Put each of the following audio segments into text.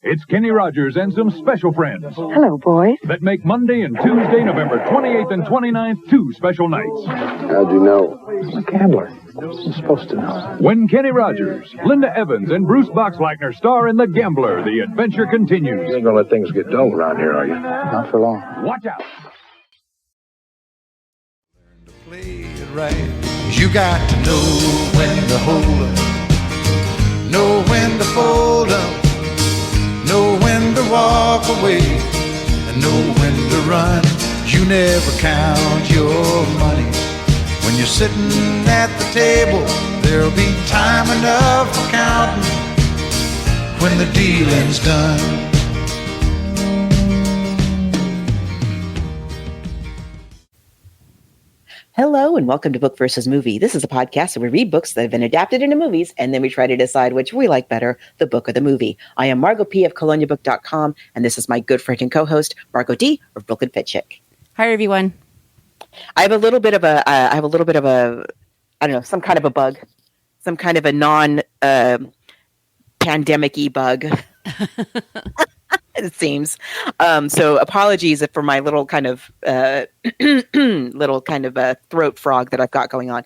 It's Kenny Rogers and some special friends Hello, boys. that make Monday and Tuesday, November 28th and 29th, two special nights. How'd you know? I'm a gambler. I'm supposed to know. When Kenny Rogers, Linda Evans, and Bruce Boxleitner star in The Gambler, the adventure continues. You ain't gonna let things get dull around here, are you? Not for long. Watch out. Play it right. You got to know when to hold up, know when to fold up, know when to walk away, and know when to run. You never count your money. When you're sitting at the table, there'll be time enough for counting when the dealing's done. Hello and welcome to Book versus Movie. This is a podcast where we read books that have been adapted into movies and then we try to decide which we like better, the book or the movie. I am Margot P. of coloniabook.com and this is my good friend and co-host, Margot D. of Book and Fitchick. Hi, everyone. I have a little bit of a, I don't know, some kind of a bug, some kind of a non-pandemic-y bug. It seems. So apologies for my little kind of throat frog that I've got going on.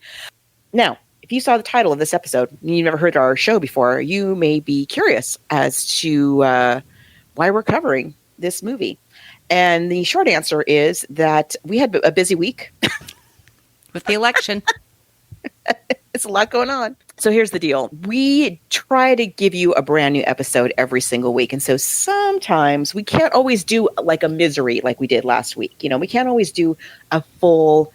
Now, if you saw the title of this episode and you've never heard our show before, you may be curious as to why we're covering this movie. And the short answer is that we had a busy week. With the election. It's a lot going on. So here's the deal. We try to give you a brand new episode every single week. And so sometimes we can't always do like a misery like we did last week. You know, we can't always do a full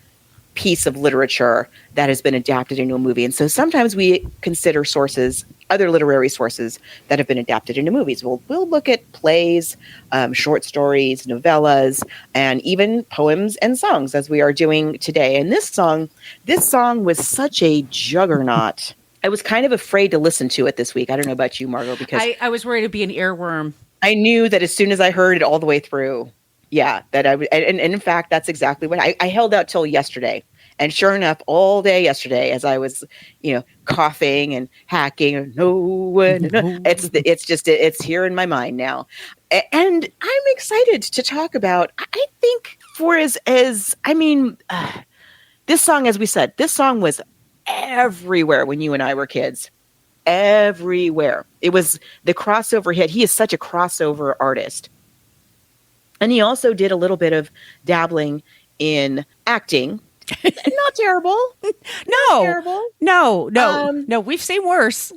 piece of literature that has been adapted into a movie. And so sometimes we consider sources, other literary sources that have been adapted into movies. We'll look at plays, short stories, novellas, and even poems and songs as we are doing today. And this song was such a juggernaut. I was kind of afraid to listen to it this week. I don't know about you, Margot, because I was worried it'd be an earworm. I knew that as soon as I heard it all the way through, that I would, and in fact, that's exactly what I held out till yesterday. And sure enough, all day yesterday, as I was, coughing and hacking, it's here in my mind now. And I'm excited to talk about, I think this song, as we said, this song was everywhere when you and I were kids. Everywhere. It was the crossover hit. He is such a crossover artist. And he also did a little bit of dabbling in acting. Not terrible. No. We've seen worse.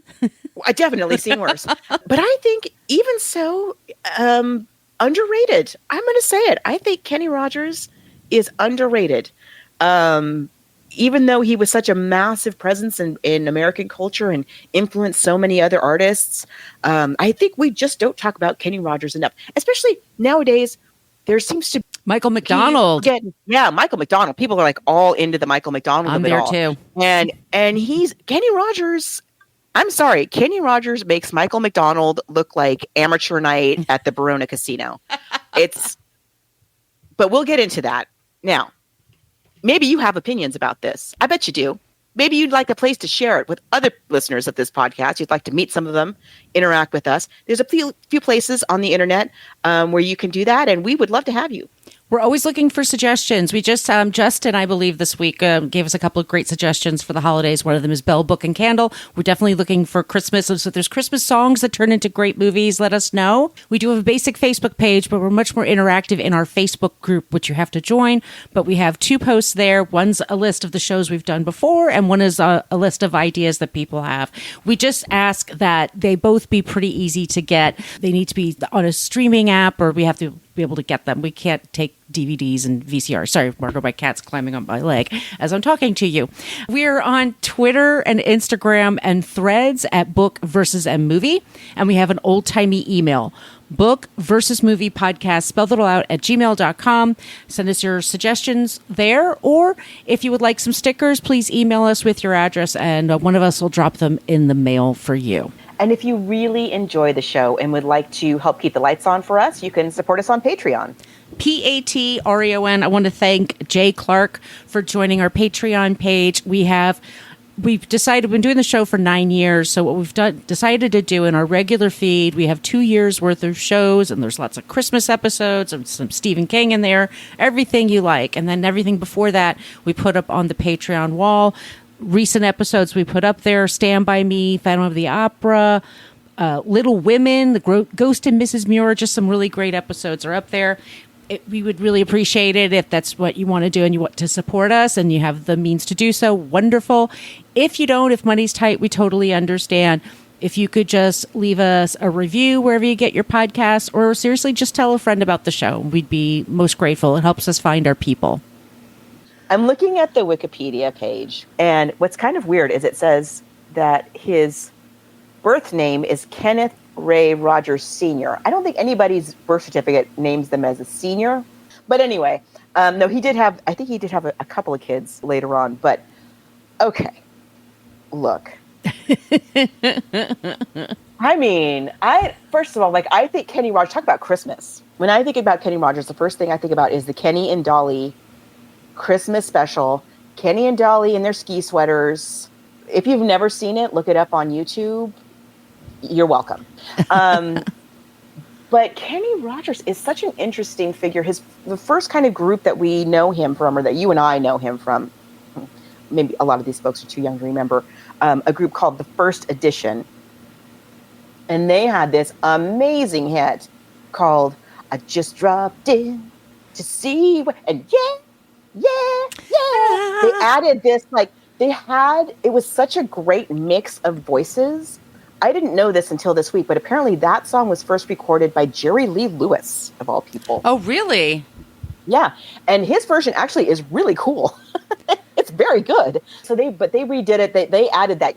I definitely seen worse. But I think even so, underrated. I'm going to say it. I think Kenny Rogers is underrated. Even though he was such a massive presence in American culture and influenced so many other artists, I think we just don't talk about Kenny Rogers enough. Especially nowadays, there seems to Michael McDonald. Michael McDonald. People are like all into the Michael McDonald. I'm there too. And he's Kenny Rogers. I'm sorry, Kenny Rogers makes Michael McDonald look like amateur night at the Verona Casino. But we'll get into that now. Maybe you have opinions about this. I bet you do. Maybe you'd like a place to share it with other listeners of this podcast. You'd like to meet some of them, interact with us. There's a few places on the internet where you can do that, and we would love to have you. We're always looking for suggestions. We just, Justin, I believe this week gave us a couple of great suggestions for the holidays. One of them is Bell, Book, and Candle. We're definitely looking for Christmas. So if there's Christmas songs that turn into great movies, let us know. We do have a basic Facebook page, but we're much more interactive in our Facebook group, which you have to join. But we have 2 posts there. One's a list of the shows we've done before, and one is a list of ideas that people have. We just ask that they both be pretty easy to get. They need to be on a streaming app, or we have to be able to get them. We can't take DVDs and VCRs. Sorry, Margot, my cat's climbing up my leg as I'm talking to you. We're on Twitter and Instagram and Threads at Book versus M Movie. And we have an old-timey email, book versus movie podcast, spelled it all out, at gmail.com. Send us your suggestions there. Or if you would like some stickers, please email us with your address and one of us will drop them in the mail for you. And if you really enjoy the show and would like to help keep the lights on for us, you can support us on Patreon. Patreon. I want to thank Jay Clark for joining our Patreon page. We have we've been doing the show for 9 years. So what we've decided to do in our regular feed, we have 2 years worth of shows, and there's lots of Christmas episodes and some Stephen King in there, everything you like. And then everything before that, we put up on the Patreon wall. Recent episodes we put up there: Stand By Me, Phantom of the Opera, Little Women, the Ghost and Mrs. Muir. Just some really great episodes are up there. We would really appreciate it if that's what you want to do and you want to support us and you have the means to do so. Wonderful. If you don't, if money's tight, we totally understand. If you could just leave us a review wherever you get your podcasts, or seriously, just tell a friend about the show. We'd be most grateful. It helps us find our people. I'm looking at the Wikipedia page, and what's kind of weird is it says that his birth name is Kenneth Ray Rogers Sr. I don't think anybody's birth certificate names them as a senior. But anyway, no, I think he did have a couple of kids later on. But, okay, look. I mean, first of all, I think Kenny Rogers, talk about Christmas. When I think about Kenny Rogers, the first thing I think about is the Kenny and Dolly Christmas special. Kenny and Dolly in their ski sweaters. If you've never seen it, look it up on YouTube. You're welcome. But Kenny Rogers is such an interesting figure. The first kind of group that we know him from, or that you and I know him from, maybe a lot of these folks are too young to remember, a group called The First Edition. And they had this amazing hit called I Just Dropped In to See and yeah. They added this, it was such a great mix of voices. I didn't know this until this week, but apparently that song was first recorded by Jerry Lee Lewis, of all people. Oh, really? Yeah. And his version actually is really cool. It's very good. So they redid it. They added that,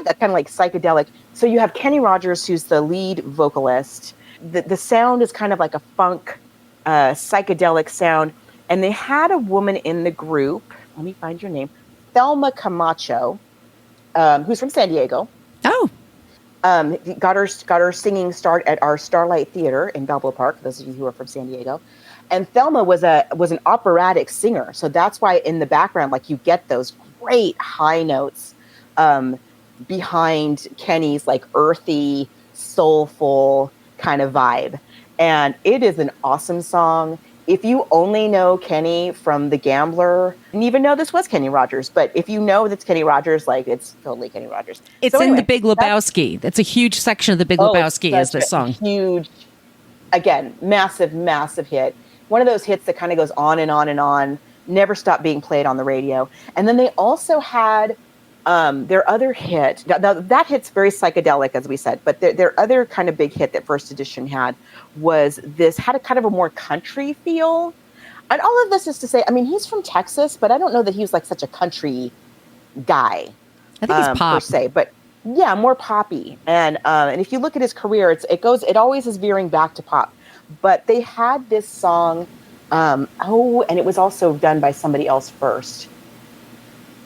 that kind of psychedelic. So you have Kenny Rogers, who's the lead vocalist. The sound is kind of like a funk, psychedelic sound. And they had a woman in the group. Let me find your name. Thelma Camacho, who's from San Diego. Oh. Got her singing start at our Starlight Theater in Balboa Park, those of you who are from San Diego. And Thelma was an operatic singer. So that's why in the background, you get those great high notes behind Kenny's earthy, soulful kind of vibe. And it is an awesome song. If you only know Kenny from The Gambler, didn't even know this was Kenny Rogers, but if you know that's Kenny Rogers, it's totally Kenny Rogers. It's in The Big Lebowski. That's a huge section of The Big Lebowski is this song. Huge, again, massive, massive hit. One of those hits that kind of goes on and on and on, never stopped being played on the radio. And then they also had their other hit. Now that hit's very psychedelic, as we said, but their other kind of big hit that First Edition had had a kind of a more country feel. And all of this is to say, I mean, he's from Texas, but I don't know that he was such a country guy. I think he's pop per se, but yeah, more poppy. And if you look at his career, it always is veering back to pop. But they had this song, and it was also done by somebody else first.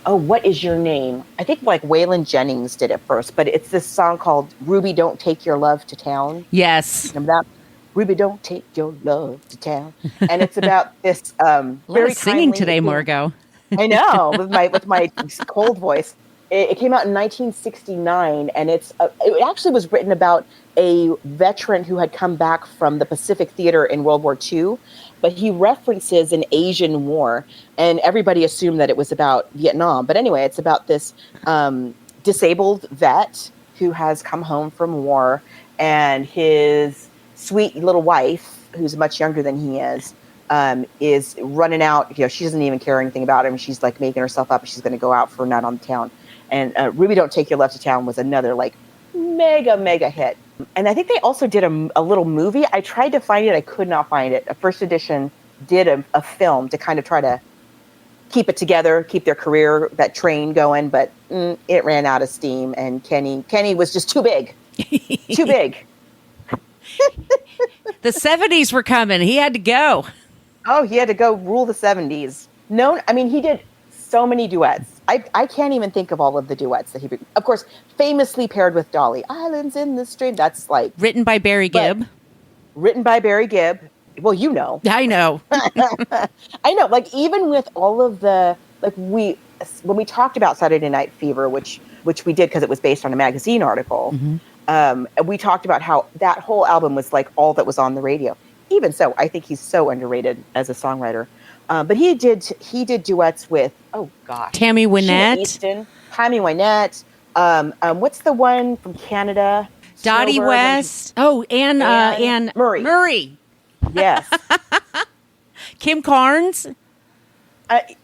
Oh, What Is Your Name? I think Waylon Jennings did it first, but it's this song called Ruby, Don't Take Your Love to Town. Yes. Remember that? Ruby, don't take your love to town. And it's about this a lot very of singing today, Margot. I know, with my cold voice. It came out in 1969, and it actually was written about a veteran who had come back from the Pacific Theater in World War II, but he references an Asian war, and everybody assumed that it was about Vietnam. But anyway, it's about this disabled vet who has come home from war, and his sweet little wife, who's much younger than he is running out. She doesn't even care anything about him. She's making herself up. She's going to go out for a night on the town. And Ruby, Don't Take Your Love to Town was another mega, mega hit. And I think they also did a little movie. I tried to find it. I could not find it. A First Edition did a film to kind of try to keep it together, keep their career, that train going. But it ran out of steam. And Kenny was just too big. Too big. The 70s were coming. He had to go. Oh, he had to go rule the 70s. He did so many duets. I can't even think of all of the duets that he did. Of course, famously paired with Dolly. Islands in the Stream. That's written by Barry Gibb. Written by Barry Gibb. Well, you know. I know. I know. Even with all of the when we talked about Saturday Night Fever, which we did because it was based on a magazine article, we talked about how that whole album was like all that was on the radio. Even so, I think he's so underrated as a songwriter. But he did duets with, Tammy Wynette. Sheena Easton, Tammy Wynette. What's the one from Canada? Dottie Snowbird West. Anne Murray. Yes. Kim Carnes.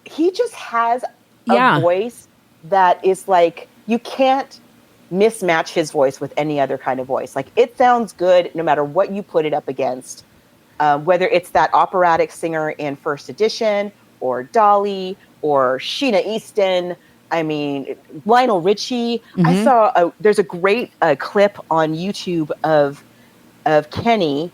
He just has a voice that is like, you can't mismatch his voice with any other kind of voice. Like, it sounds good no matter what you put it up against. Whether it's that operatic singer in First Edition or Dolly or Sheena Easton, I mean, Lionel Richie. I saw there's a great clip on YouTube of Kenny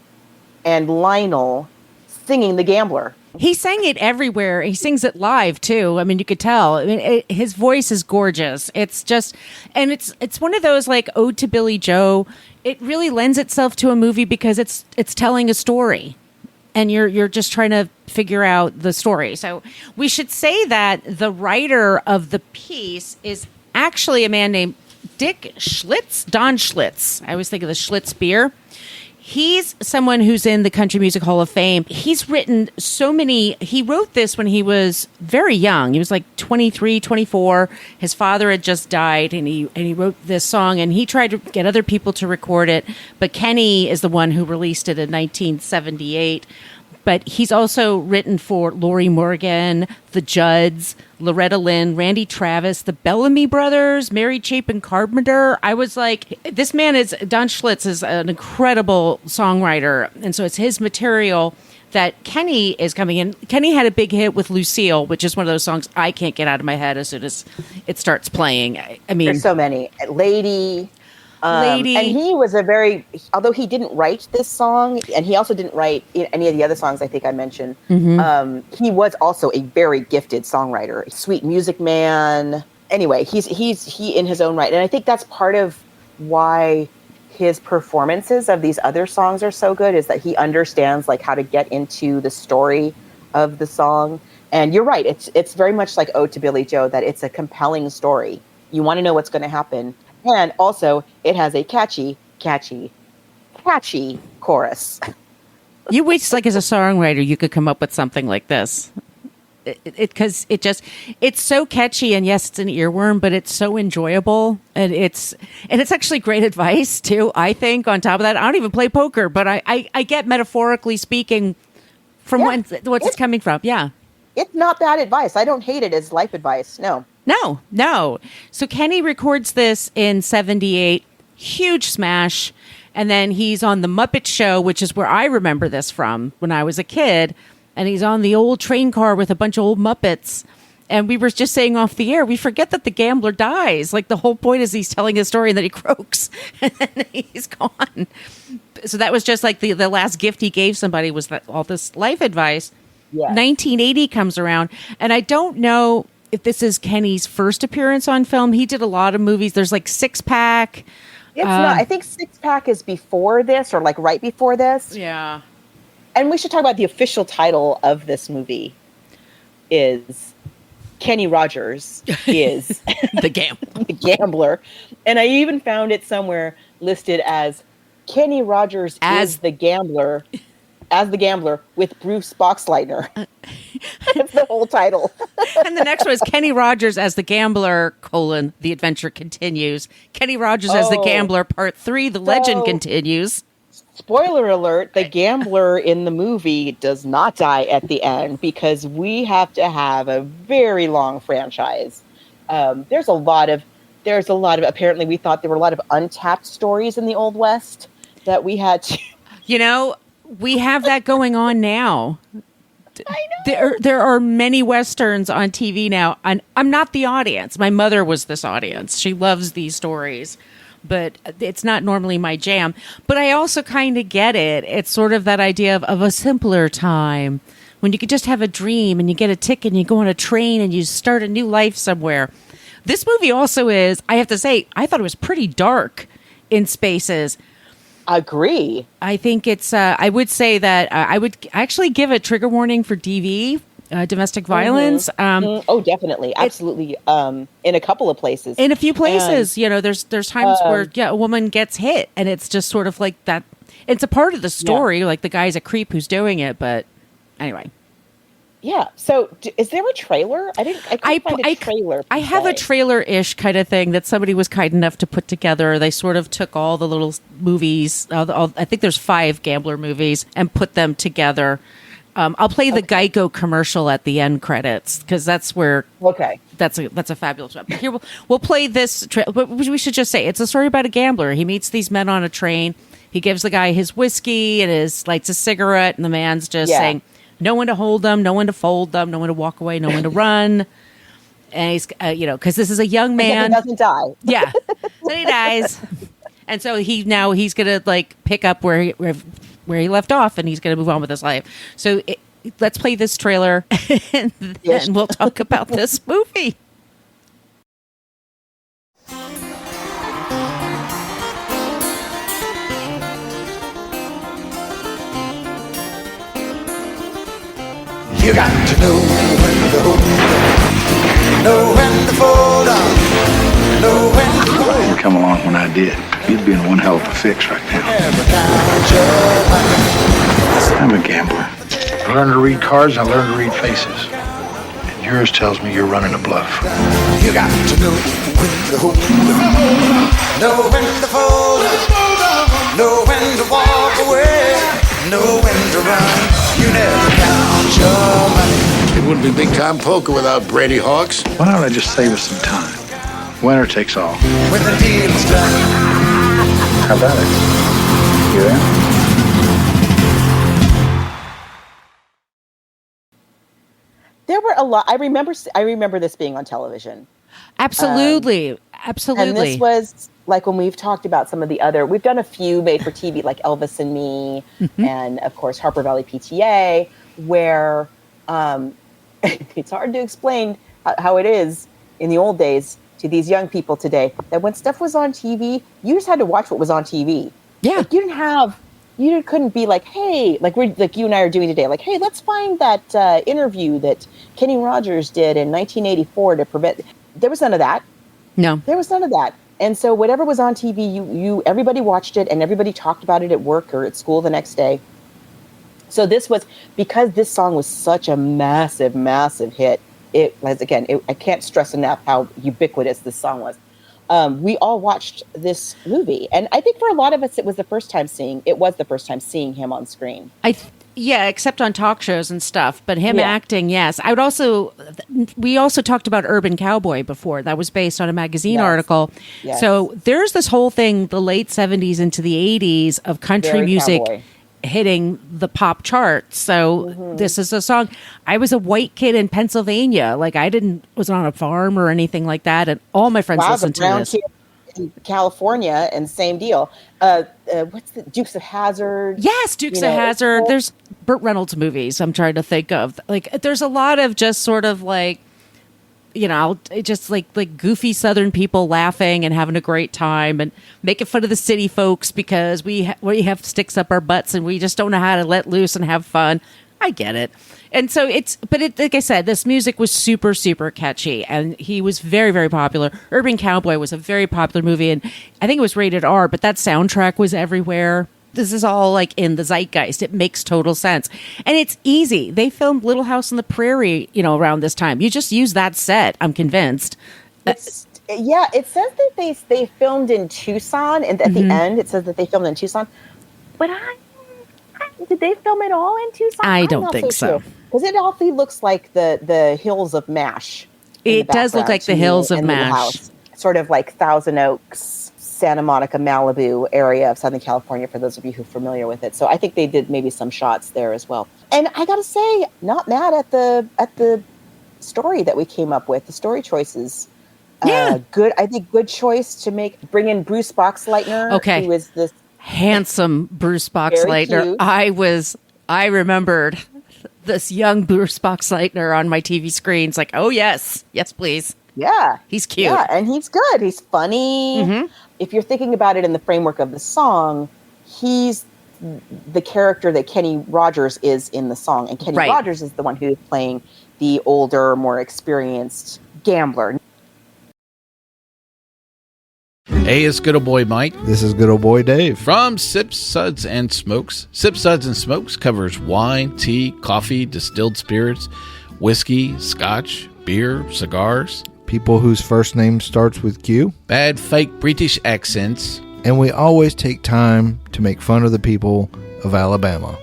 and Lionel singing The Gambler. He sang it everywhere. He sings it live too. I mean, you could tell. I mean, his voice is gorgeous. It's just, and it's one of those like Ode to Billy Joe. It really lends itself to a movie because it's telling a story, and you're just trying to figure out the story. So we should say that the writer of the piece is actually a man named Don Schlitz. I always think of the Schlitz beer. He's someone who's in the Country Music Hall of Fame. He's written so many. He wrote this when he was very young. He was like 23, 24. His father had just died, and he wrote this song, and he tried to get other people to record it. But Kenny is the one who released it in 1978. But he's also written for Lori Morgan, the Judds, Loretta Lynn, Randy Travis, the Bellamy Brothers, Mary Chapin Carpenter. I was like, this man Don Schlitz is an incredible songwriter. And so it's his material that Kenny is coming in. Kenny had a big hit with Lucille, which is one of those songs I can't get out of my head as soon as it starts playing. I mean, there's so many. Lady. And he was although he didn't write this song, and he also didn't write any of the other songs I think I mentioned, he was also a very gifted songwriter, sweet music man. Anyway, he in his own right. And I think that's part of why his performances of these other songs are so good, is that he understands like how to get into the story of the song. And you're right, it's very much like Ode to Billy Joe, that it's a compelling story. You want to know what's going to happen. And also, it has a catchy chorus. You wish, like, as a songwriter, you could come up with something like this. Because it's so catchy, and yes, it's an earworm, but it's so enjoyable, and it's actually great advice too. I think on top of that, I don't even play poker, but I get, metaphorically speaking, from what's it's coming from. Yeah, it's not bad advice. I don't hate it as life advice. No. So Kenny records this in 78, huge smash. And then he's on The Muppet Show, which is where I remember this from when I was a kid. And he's on the old train car with a bunch of old Muppets. And we were just saying off the air, we forget that the gambler dies. Like, the whole point is he's telling a story and then he croaks and then he's gone. So that was just like the last gift he gave somebody, was all this life advice. Yeah. 1980 comes around, and I don't know if this is Kenny's first appearance on film. He did a lot of movies. There's like Six Pack. It's not. I think Six Pack is before this, or like right before this. Yeah. And we should talk about the official title of this movie is Kenny Rogers is the Gambler. The Gambler. And I even found it somewhere listed as Kenny Rogers is the Gambler. As the Gambler with Bruce Boxleitner. That's the whole title. And the next one is Kenny Rogers as the Gambler, the adventure continues. Kenny Rogers as the Gambler, part 3, the legend continues. Spoiler alert, the Gambler in the movie does not die at the end, because we have to have a very long franchise. There's a lot of, apparently we thought there were a lot of untapped stories in the Old West that we had to... We have that going on now. I know. There are many Westerns on TV now. And I'm not the audience. My mother was this audience. She loves these stories, but it's not normally my jam. But I also kind of get it. It's sort of that idea of a simpler time when you could just have a dream and you get a ticket and you go on a train and you start a new life somewhere. This movie also is, I have to say, I thought it was pretty dark in spaces. Agree. I think it's, I would say that I would actually give a trigger warning for DV domestic violence. Oh, definitely, absolutely. In a couple of places, in a few places, there's times where a woman gets hit, and it's just sort of like that. It's a part of the story, like the guy's a creep who's doing it, but anyway. Yeah. So, is there a trailer? I couldn't find a trailer. I have a trailer-ish kind of thing that somebody was kind enough to put together. They sort of took all the little movies. I think there's 5 Gambler movies and put them together. I'll play the Geico commercial at the end credits because that's where. Okay. That's a fabulous one. Here we'll play this. But we should just say it's a story about a gambler. He meets these men on a train. He gives the guy his whiskey and lights a cigarette, and the man's just saying, no one to hold them, no one to fold them, no one to walk away, no one to run. And he's, because this is a young man. He doesn't die. Yeah. Then he dies. And so he's going to pick up where he left off, and he's going to move on with his life. So let's play this trailer, and then we'll talk about this movie. You got to know when to hold on, know when to fold on, know when to If you'd come along when I did, you'd be in one hell of a fix right now. never count your money. I'm a gambler. I learned to read cards, and I learned to read faces. And yours tells me you're running a bluff. You got to know when to hold on, know when to fold on, know when to walk away, know when to run. You never count your money. It wouldn't be big time poker without Brady Hawks. Why don't I just save us some time? Winner takes all. When the deal is done, How about it? You there? There were a lot. I remember this being on television. Absolutely. And this was like when we've talked about some of the other, we've done a few made for TV, like Elvis and Me, and of course Harper Valley PTA, where it's hard to explain how it is in the old days to these young people today, that when stuff was on TV, you just had to watch what was on TV. Yeah. Like you couldn't be like, hey, like you and I are doing today, like, hey, let's find that interview that Kenny Rogers did in 1984 to prevent. There was none of that. No. There was none of that. And so whatever was on TV, everybody watched it and everybody talked about it at work or at school the next day. So this was, because this song was such a massive, massive hit. I can't stress enough how ubiquitous this song was. We all watched this movie. And I think for a lot of us, it was the first time seeing him on screen. Yeah, except on talk shows and stuff. But him acting, yes. We also talked about Urban Cowboy before. That was based on a magazine article. Yes. So there's this whole thing, the late 70s into the 80s of country Very music cowboy. hitting the pop charts. So this is a song. I was a white kid in Pennsylvania. Like was on a farm or anything like that. And all my friends listened to this. Kid in California, and same deal. What's the Dukes of Hazzard? Yes, Dukes of Hazzard. There's Burt Reynolds movies I'm trying to think of. Like, there's a lot of just sort of like, just like goofy Southern people laughing and having a great time and making fun of the city folks because we have sticks up our butts and we just don't know how to let loose and have fun. I get it. And so like I said, this music was super, super catchy and he was very, very popular. Urban Cowboy was a very popular movie and I think it was rated R, but that soundtrack was everywhere. This is all like in the zeitgeist. It makes total sense. And it's easy. They filmed Little House on the Prairie, around this time. You just use that set, I'm convinced. It says that they filmed in Tucson, and at the end it says that they filmed in Tucson. But did they film it all in Tucson? I don't think so. Because it awfully looks like the hills of MASH. It does look like the hills of MASH. Sort of like Thousand Oaks, Santa Monica, Malibu area of Southern California, for those of you who are familiar with it. So I think they did maybe some shots there as well. And I got to say, not mad at the story that we came up with, the story choices. Yeah. Good. I think good choice to bring in Bruce Boxleitner. Okay. Who is this handsome Bruce Boxleitner. I remembered this young Bruce Boxleitner on my TV screens. Like, oh yes, please. Yeah, he's cute. Yeah, and he's good. He's funny. If you're thinking about it in the framework of the song, he's the character that Kenny Rogers is in the song. And Kenny Rogers is the one who's playing the older, more experienced gambler. Hey, it's good old boy Mike. This is good old boy Dave. From Sips, Suds, and Smokes. Sips, Suds, and Smokes covers wine, tea, coffee, distilled spirits, whiskey, scotch, beer, cigars. People whose first name starts with Q. Bad fake British accents. And we always take time to make fun of the people of Alabama.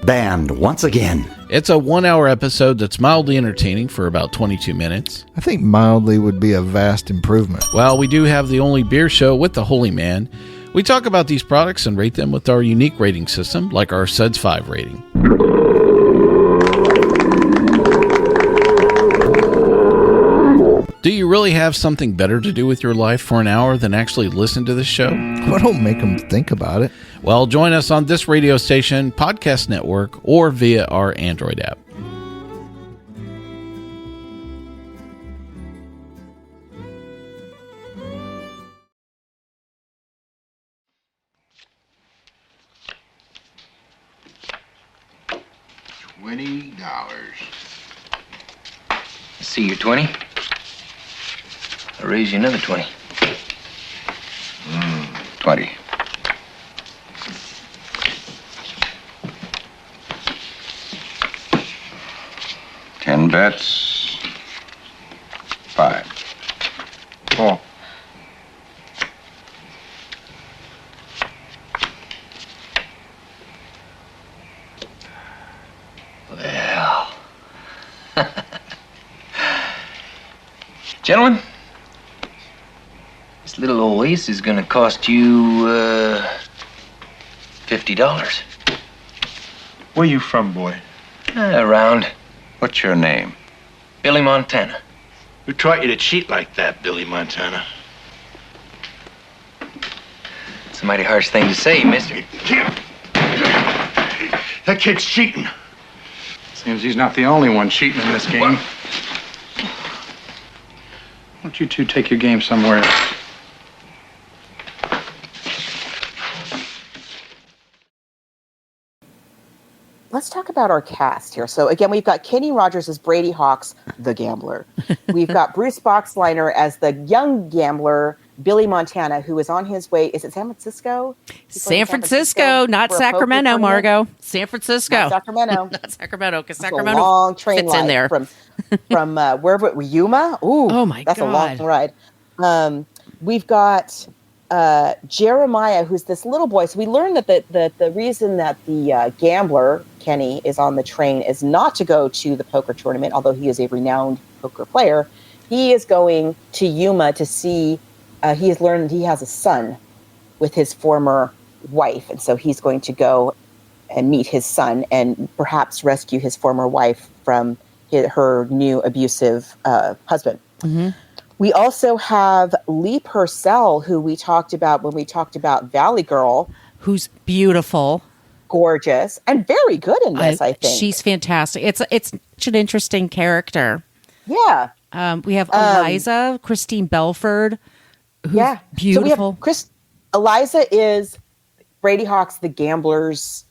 Banned once again. It's a 1-hour episode that's mildly entertaining for about 22 minutes. I think mildly would be a vast improvement. Well, we do have the only beer show with the Holy Man. We talk about these products and rate them with our unique rating system, like our Suds 5 rating. Do you really have something better to do with your life for an hour than actually listen to this show? Well, don't make them think about it. Well, join us on this radio station, podcast network, or via our Android app. $20. See your 20. I'll raise you another 20. 20. Ten bets. 5. 4. Well. Gentlemen, this little old ace is gonna cost you, $50. Where you from, boy? Around What's your name? Billy Montana. Who taught you to cheat like that, Billy Montana? It's a mighty harsh thing to say, mister. That kid's cheating. Seems he's not the only one cheating in this game. Why don't you two take your game somewhere else? Let's talk about our cast here. So again, we've got Kenny Rogers as Brady Hawks, the gambler. We've got Bruce Boxleitner as the young gambler, Billy Montana, who is on his way. Is it San Francisco? San Francisco, not Sacramento, Margot. San Francisco. Not Sacramento. Not Sacramento, because That's Sacramento a long train fits ride in there. from wherever, Yuma? Ooh, oh my that's God. a long ride. We've got Jeremiah, who's this little boy. So we learned that the reason that the gambler, Kenny, is on the train is not to go to the poker tournament, although he is a renowned poker player. He is going to Yuma to see, he has learned that he has a son with his former wife. And so he's going to go and meet his son and perhaps rescue his former wife from her new abusive husband. Mm-hmm. We also have Lee Purcell, who we talked about when we talked about Valley Girl. Who's beautiful. Gorgeous. And very good in this, I think. She's fantastic. It's such an interesting character. Yeah. We have Eliza, Christine Belford, who's beautiful. So we have Eliza is Brady Hawk's, the gambler's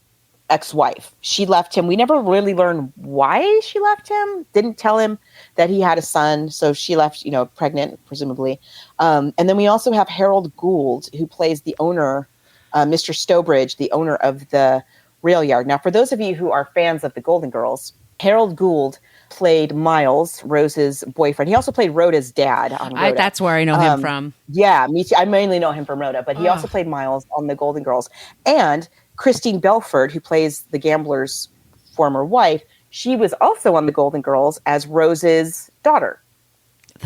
ex-wife. She left him. We never really learned why she left him. Didn't tell him that he had a son, so she left, pregnant, presumably. And then we also have Harold Gould, who plays the owner, Mr. Stowbridge, the owner of the rail yard. Now, for those of you who are fans of the Golden Girls, Harold Gould played Miles, Rose's boyfriend. He also played Rhoda's dad on Rhoda. That's where I know him from. Yeah, me too. I mainly know him from Rhoda, but he also played Miles on the Golden Girls. And Christine Belford, who plays the gambler's former wife, she was also on the Golden Girls as Rose's daughter.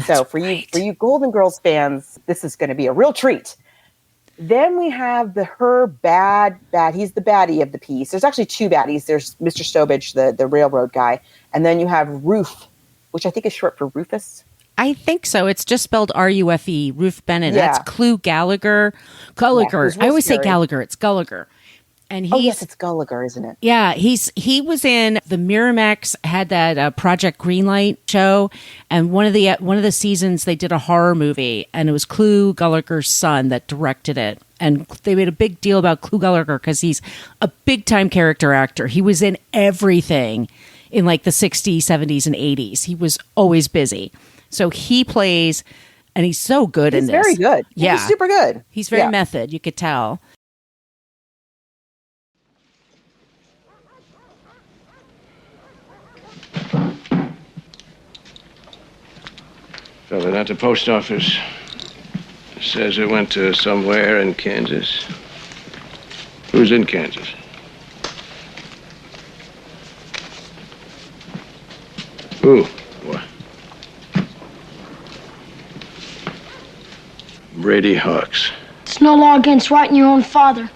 So for you Golden Girls fans, this is going to be a real treat. Then we have her bad. He's the baddie of the piece. There's actually two baddies. There's Mr. Stowbridge, the railroad guy. And then you have Roof, which I think is short for Rufus. I think so. It's just spelled Rufe, Ruth Bennett. Yeah. That's Clue Gallagher. Gallagher. Yeah, I always say scary. Gallagher. It's Gallagher. And yes, it's Gallagher, isn't it? Yeah, he was in the Miramax had that Project Greenlight show, and one of the seasons they did a horror movie, and it was Clue Gallagher's son that directed it, And they made a big deal about Clu Gallagher because he's a big-time character actor. He was in everything in like the 60s, 70s, and 80s. He was always busy. So he plays, and he's so good in this. He's very good. Yeah. He's super good. He's very method, you could tell. Fella at the post office says it went to somewhere in Kansas. Who's in Kansas? Who? What? Brady Hawks. It's no law against writing your own father.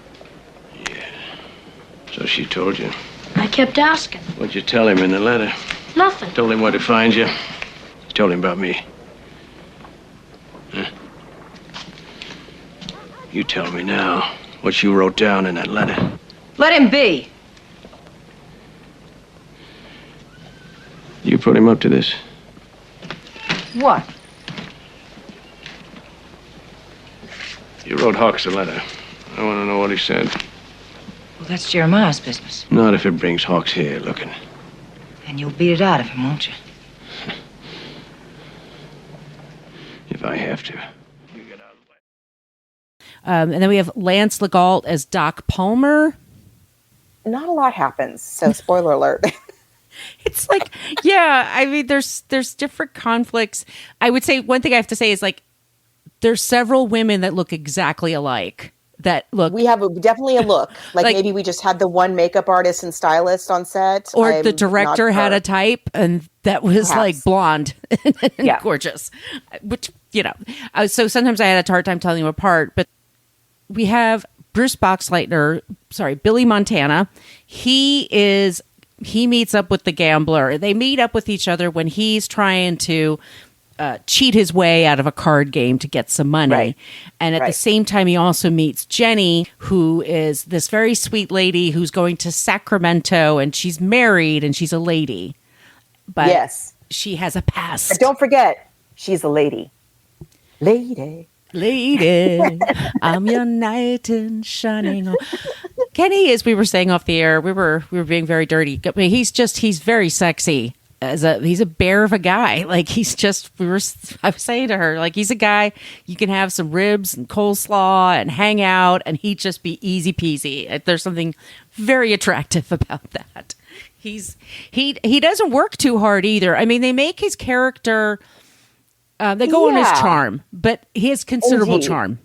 So she told you. I kept asking. What'd you tell him in the letter? Nothing. Told him where to find you. Told him about me. Huh? You tell me now what you wrote down in that letter. Let him be. You put him up to this? What? You wrote Hawks a letter. I want to know what he said. Well, that's Jeremiah's business. Not if it brings Hawks here looking. And you'll beat it out of him, won't you? If I have to. And then we have Lance Legault as Doc Palmer. Not a lot happens, so spoiler alert. It's like, yeah, I mean, there's different conflicts. I would say one thing I have to say is like, there's several women that look exactly alike. That look, we have definitely a look. Like maybe we just had the one makeup artist and stylist on set, or the director had a type, and that was like blonde and gorgeous. Which so sometimes I had a hard time telling them apart. But we have Bruce Boxleitner, Billy Montana. He meets up with the gambler. They meet up with each other when he's trying to cheat his way out of a card game to get some money. Right. And at the same time, he also meets Jenny, who is this very sweet lady who's going to Sacramento, and she's married and she's a lady. But she has a past. But don't forget, she's a lady. Lady. I'm your knight in shining. Kenny, as we were saying off the air, we were being very dirty. I mean, he's very sexy. He's a bear of a guy. Like I was saying to her, like he's a guy you can have some ribs and coleslaw and hang out, and he'd just be easy peasy. There's something very attractive about that. He doesn't work too hard either. I mean, they make his character. They go on his charm, but he has considerable charm.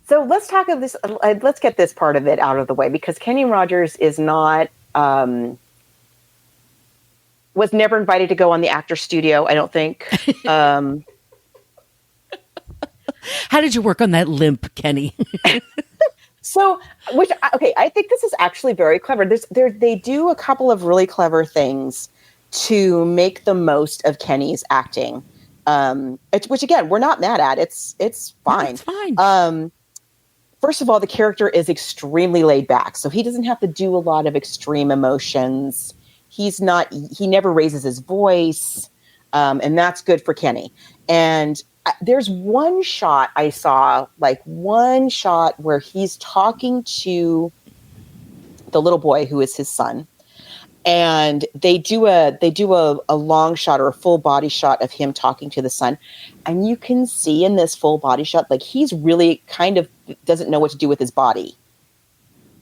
So let's talk of this. Let's get this part of it out of the way, because Kenny Rogers is not. Was never invited to go on the actor studio, I don't think. How did you work on that limp, Kenny? I think this is actually very clever. They do a couple of really clever things to make the most of Kenny's acting, which again, we're not mad at. It's fine. It's fine. First of all, the character is extremely laid back, so he doesn't have to do a lot of extreme emotions. He never raises his voice, and that's good for Kenny. And there's one shot I saw, where he's talking to the little boy who is his son, and they do a long shot or a full body shot of him talking to the son, and you can see in this full body shot, like he's really kind of doesn't know what to do with his body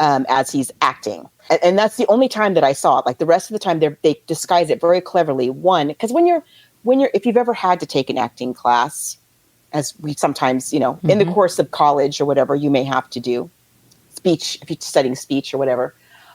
as he's acting. And that's the only time that I saw it. Like the rest of the time, they disguise it very cleverly. One, because if you've ever had to take an acting class, as we sometimes, in the course of college or whatever, you may have to do speech, if you're studying speech or whatever.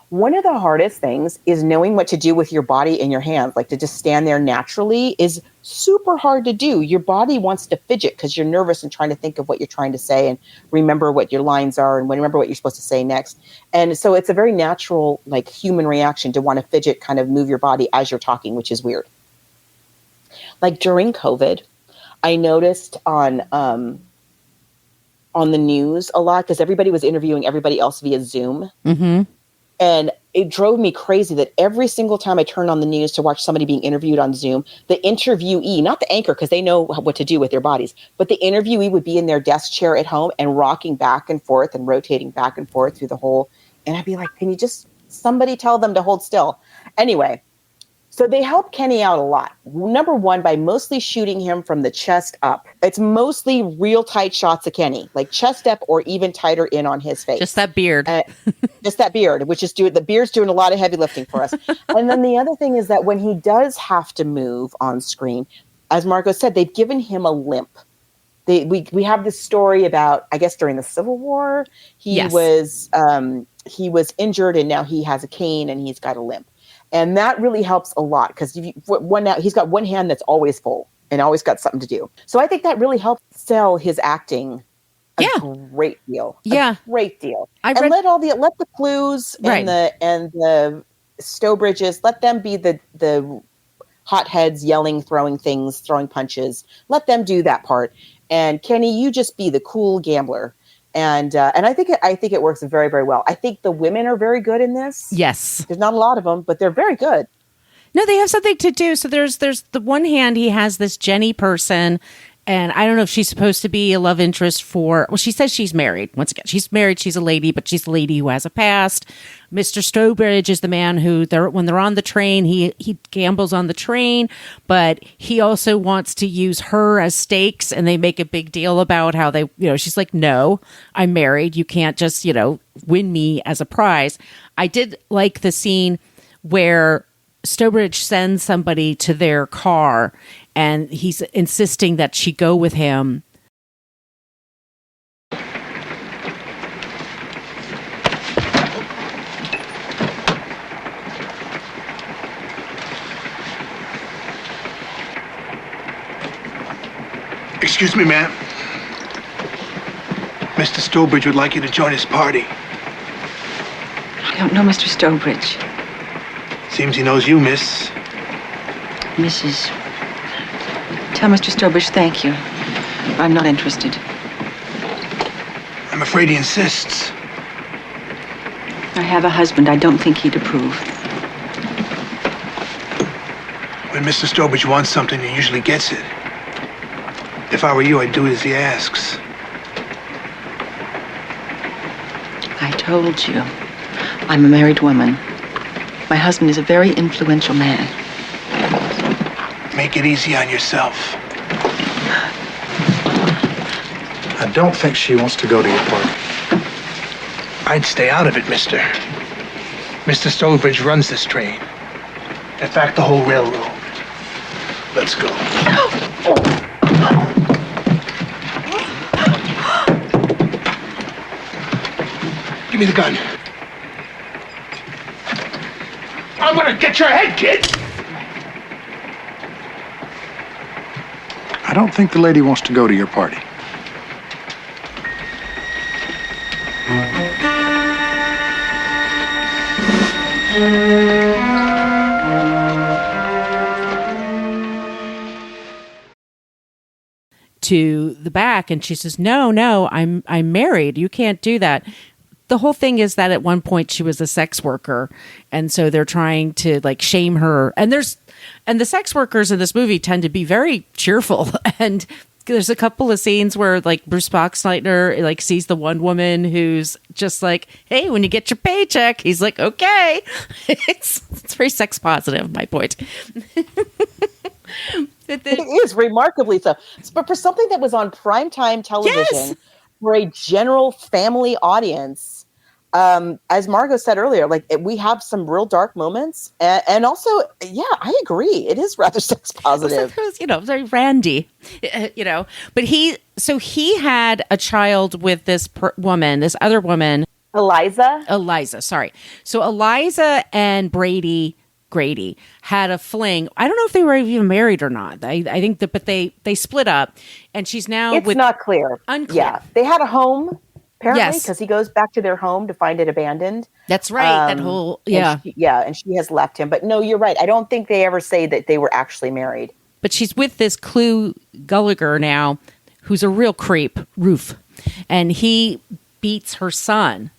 One of the hardest things is knowing what to do with your body and your hands. Like to just stand there naturally is super hard to do. Your body wants to fidget because you're nervous and trying to think of what you're trying to say and remember what your lines are and remember what you're supposed to say next. And so it's a very natural, like human reaction to want to fidget, kind of move your body as you're talking, which is weird. Like during COVID, I noticed on the news a lot because everybody was interviewing everybody else via Zoom. Mm-hmm. And it drove me crazy that every single time I turned on the news to watch somebody being interviewed on Zoom, the interviewee, not the anchor, because they know what to do with their bodies, but the interviewee would be in their desk chair at home and rocking back and forth and rotating back and forth through the whole. And I'd be like, can you just somebody tell them to hold still? Anyway, so they help Kenny out a lot. Number one, by mostly shooting him from the chest up. It's mostly real tight shots of Kenny, like chest up or even tighter in on his face. Just that beard. Just that beard, which is the beard's doing a lot of heavy lifting for us. And then the other thing is that when he does have to move on screen, as Margos said, they've given him a limp. We have this story about, I guess, during the Civil War, he was injured and now he has a cane and he's got a limp. And that really helps a lot because he's got one hand that's always full and always got something to do. So I think that really helps sell his acting a great deal. A great deal. Let the clues and the Stowbridges, let them be the hotheads yelling, throwing things, throwing punches. Let them do that part. And Kenny, you just be the cool gambler. And I think it works very, very well. I think the women are very good in this. Yes. There's not a lot of them, but they're very good. No, they have something to do. So there's the one hand, he has this Jenny person, and I don't know if she's supposed to be a love interest for, well, she says she's married. Once again, she's married, she's a lady, but she's a lady who has a past. Mr. Stowbridge is the man who, when they're on the train, he gambles on the train, but he also wants to use her as stakes, and they make a big deal about how they, she's like, no, I'm married. You can't just, win me as a prize. I did like the scene where Stowbridge sends somebody to their car and he's insisting that she go with him. Excuse me, ma'am. Mr. Stowbridge would like you to join his party. I don't know Mr. Stowbridge. Seems he knows you, miss. Mrs. Tell Mr. Stowbridge thank you. I'm not interested. I'm afraid he insists. I have a husband. I don't think he'd approve. When Mr. Stowbridge wants something, he usually gets it. If I were you, I'd do as he asks. I told you, I'm a married woman. My husband is a very influential man. Make it easy on yourself. I don't think she wants to go to your party. I'd stay out of it, mister. Mr. Stowbridge runs this train. In fact, the whole railroad. Let's go. Give me the gun. I'm gonna get your head, kid! I don't think the lady wants to go to your party. To the back, and she says, no, I'm married. You can't do that. The whole thing is that at one point she was a sex worker, and so they're trying to shame her. And the sex workers in this movie tend to be very cheerful. And there's a couple of scenes where Bruce Boxleitner sees the one woman who's just like, hey, when you get your paycheck, he's like, okay. It's very sex positive, my point. It is remarkably so. But for something that was on primetime television for a general family audience, as Margos said earlier, we have some real dark moments, and also, I agree, it is rather sex positive. It was, very randy, But he had a child with this this other woman, Eliza. Sorry. So Eliza and Grady had a fling. I don't know if they were even married or not. I think that, but they split up, and she's now it's not clear. Unclear. Yeah, they had a home apparently because he goes back to their home to find it abandoned. That's right. That whole and she has left him. But no, you're right. I don't think they ever say that they were actually married. But she's with this Clu Gallagher now, who's a real creep, Roof, and he beats her son.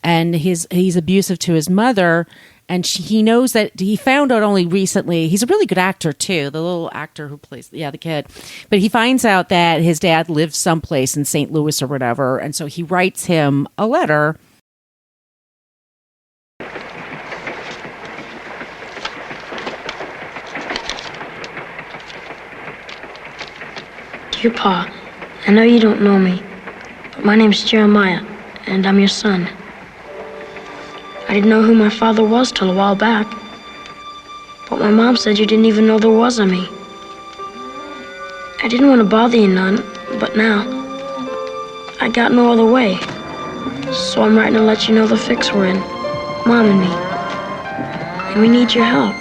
and he's abusive to his mother. And he knows that he found out only recently. He's a really good actor too, the little actor who plays the kid. But he finds out that his dad lives someplace in St. Louis or whatever, and so he writes him a letter. Dear Pa, I know you don't know me, but my name's Jeremiah, and I'm your son. I didn't know who my father was till a while back, but my mom said you didn't even know there was a me. I didn't want to bother you none, but now I got no other way, so I'm writing to let you know the fix we're in, Mom and me, and we need your help.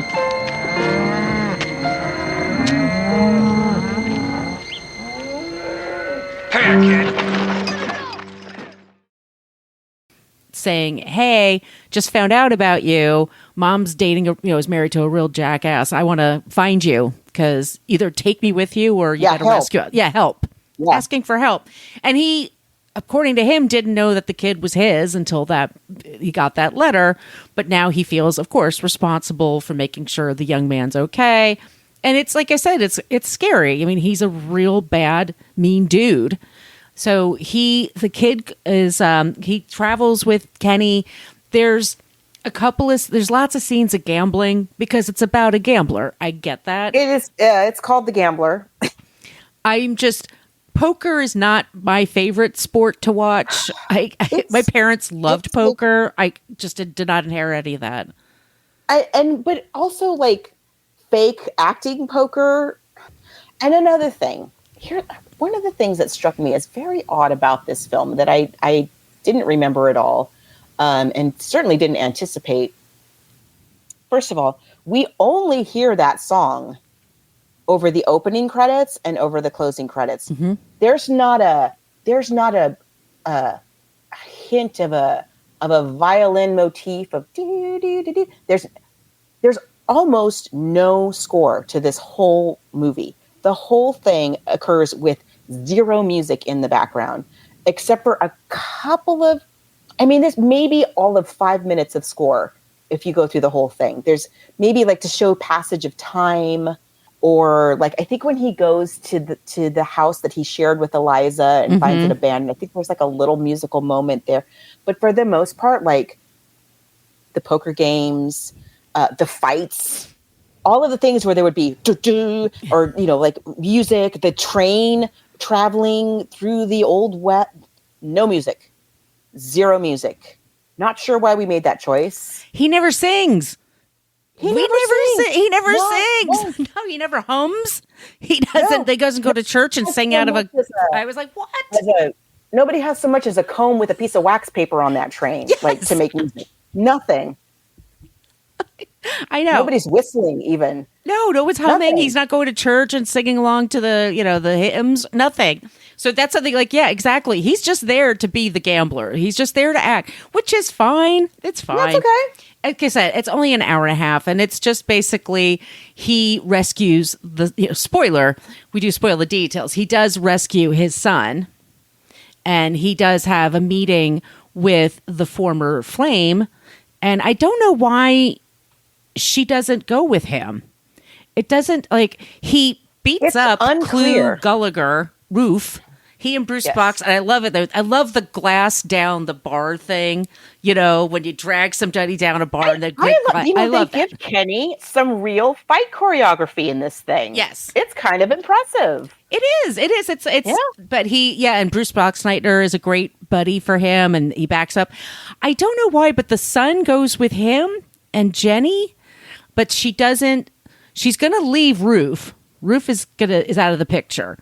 Saying, hey, just found out about you. Mom's dating, is married to a real jackass. I want to find you because either take me with you or you got to rescue. Yeah, help. Yeah. Asking for help. And he, according to him, didn't know that the kid was his until that he got that letter. But now he feels, of course, responsible for making sure the young man's okay. And it's like I said, it's scary. I mean, he's a real bad, mean dude. So the kid is, he travels with Kenny. There's lots of scenes of gambling because it's about a gambler. I get that. It is, it's called The Gambler. Poker is not my favorite sport to watch. My parents loved poker. I just did not inherit any of that. But also like fake acting poker. And another thing here, one of the things that struck me as very odd about this film that I didn't remember at all, and certainly didn't anticipate. First of all, we only hear that song over the opening credits and over the closing credits. Mm-hmm. There's not a hint of a violin motif of doo, doo, doo, doo. There's almost no score to this whole movie. The whole thing occurs with zero music in the background, except for a couple of, there's maybe all of 5 minutes of score if you go through the whole thing. There's maybe like to show passage of time, or like I think when he goes to the house that he shared with Eliza and finds it abandoned, I think there's like a little musical moment there. But for the most part, like the poker games, the fights, all of the things where there would be or like music, the train traveling through the old wet, no music, zero music. Not sure why we made that choice. He never sings. He never sings. No, he never hums. He doesn't. He doesn't go to church and sing out of a. I was like, what? Nobody has so much as a comb with a piece of wax paper on that train, like to make music. Nothing. I know. Nobody's whistling even. No one's humming. Nothing. He's not going to church and singing along to the hymns. Nothing. So that's something like, yeah, exactly. He's just there to be the gambler. He's just there to act, which is fine. It's fine. That's okay. Like I said, it's only an hour and a half, and it's just basically he rescues spoiler. We do spoil the details. He does rescue his son, and he does have a meeting with the former flame, and I don't know why she doesn't go with him. It doesn't, like, he beats up Clue, Gallagher, Roof. He and Bruce Box, and I love it. I love the glass down the bar thing. When you drag somebody down a bar. They give Kenny some real fight choreography in this thing. Yes, it's kind of impressive. It is. It's. Yeah. But and Bruce Boxleitner is a great buddy for him, and he backs up. I don't know why, but the son goes with him and Jenny, but she doesn't. She's going to leave Roof. Roof is out of the picture.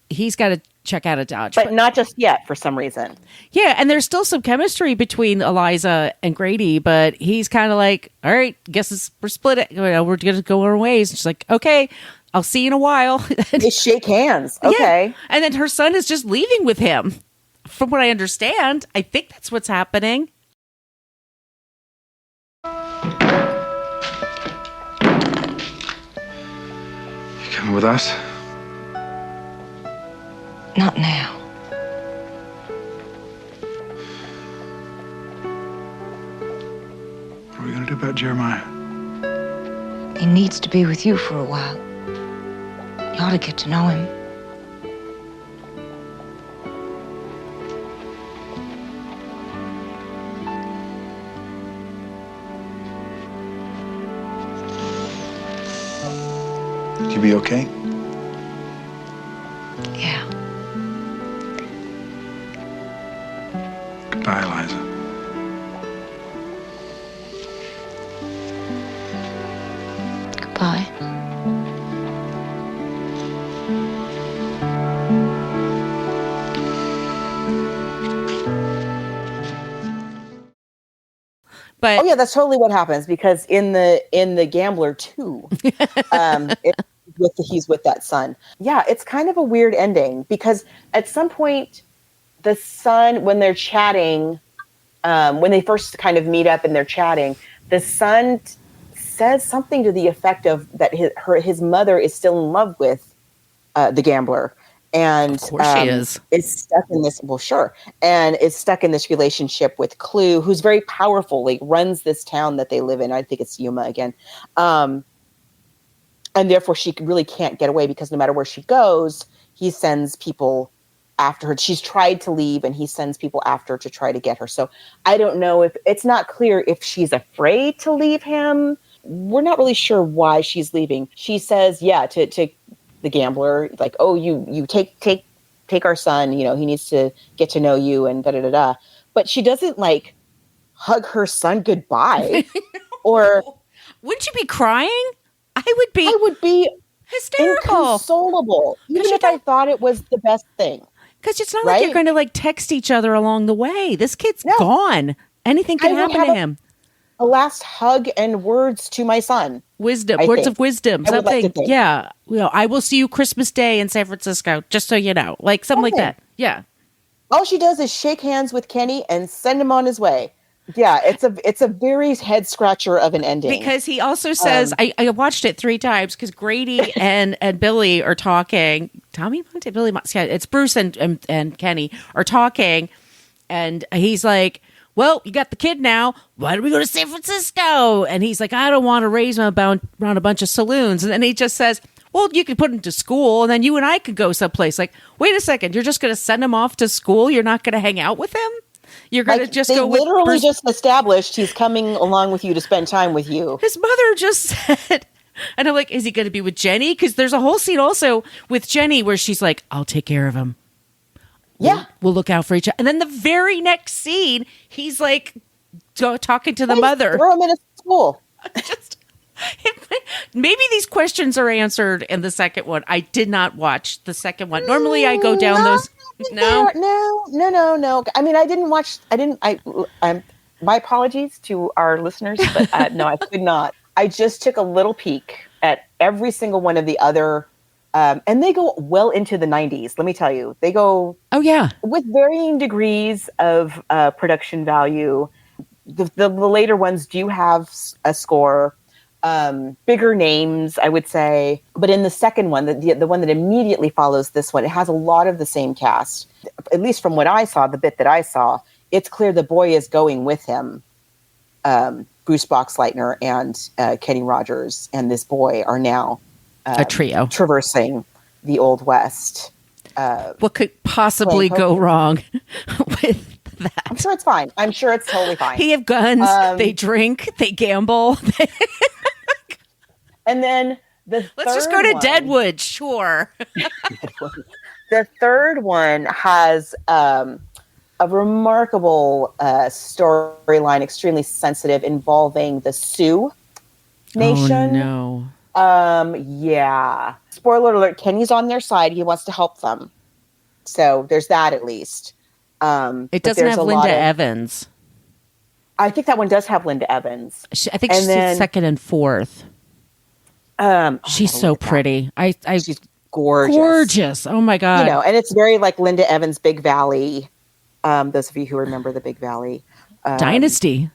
He's got to check out of Dodge. But not just yet, for some reason. Yeah, and there's still some chemistry between Eliza and Grady, but he's kind of like, all right, guess we're split. We're going to go our ways. And she's like, okay, I'll see you in a while. They shake hands. Okay. Yeah. And then her son is just leaving with him. From what I understand, I think that's what's happening. You coming with us? Not now. gonna do about Jeremiah? He needs to be with you for a while. You ought to get to know him. You be okay? Yeah. Goodbye, Eliza. Goodbye. But oh yeah, that's totally what happens, because in the Gambler 2, he's with that son. Yeah, it's kind of a weird ending, because at some point the son, when they're chatting, when they first kind of meet up and they're chatting, the son says something to the effect of that his mother is still in love with the Gambler. And of course she is stuck in this, well, sure. And is stuck in this relationship with Clue, who's very powerful, like runs this town that they live in. I think it's Yuma again. And therefore she really can't get away, because no matter where she goes, he sends people after her. She's tried to leave and he sends people after her to try to get her. So I don't know, if it's not clear if she's afraid to leave him. We're not really sure why she's leaving. She says, yeah, to the Gambler, like, oh, you take our son, he needs to get to know you, and da-da-da-da. But she doesn't like hug her son goodbye. Or wouldn't you be crying? I would be hysterical, inconsolable, even if I thought it was the best thing. Because it's not like you're going to like text each other along the way. This kid's gone. Anything can happen to him. A last hug and words to my son. Words of wisdom. Something. Yeah. I will see you Christmas Day in San Francisco, just so you know. Like something like that. Yeah. All she does is shake hands with Kenny and send him on his way. Yeah, it's a very head scratcher of an ending. Because he also says, I watched it 3 times, because Grady and Billy are talking. Tommy Monte, Billy Monte, yeah, it's Bruce and Kenny are talking, and he's like, well, you got the kid now. Why don't we go to San Francisco? And he's like, I don't want to raise him around a bunch of saloons. And then he just says, well, you could put him to school, and then you and I could go someplace. Like, wait a second, you're just going to send him off to school? You're not going to hang out with him? You're going to just go with... They literally just established he's coming along with you to spend time with you. His mother just said... And I'm like, is he going to be with Jenny? Because there's a whole scene also with Jenny where she's like, I'll take care of him. Yeah. We'll look out for each other. And then the very next scene, he's like talking to the mother. Throw him in a school. Maybe these questions are answered in the second one. I did not watch the second one. Normally I go down those... No. I mean, my apologies to our listeners, but no, I could not. I just took a little peek at every single one of the other, and they go well into the 90s. Let me tell you, they go. Oh yeah, with varying degrees of production value. The later ones do have a score, bigger names, I would say. But in the second one, the one that immediately follows this one, it has a lot of the same cast. At least from what I saw, the bit that I saw, it's clear the boy is going with him. Bruce Boxleitner and Kenny Rogers and this boy are now a trio traversing the Old West. What could possibly go wrong with that? I'm sure it's fine. I'm sure it's totally fine. He have guns. They drink. They gamble. And then let's just go to Deadwood. Sure. The third one has a remarkable storyline, extremely sensitive, involving the Sioux Nation. Oh, no. Yeah. Spoiler alert, Kenny's on their side. He wants to help them. So there's that at least. It doesn't have Linda Evans. I think that one does have Linda Evans. I think she's second and fourth. She's so pretty. She's gorgeous. Gorgeous. Oh my God. And it's very like Linda Evans' Big Valley. Those of you who remember the Big Valley. Dynasty,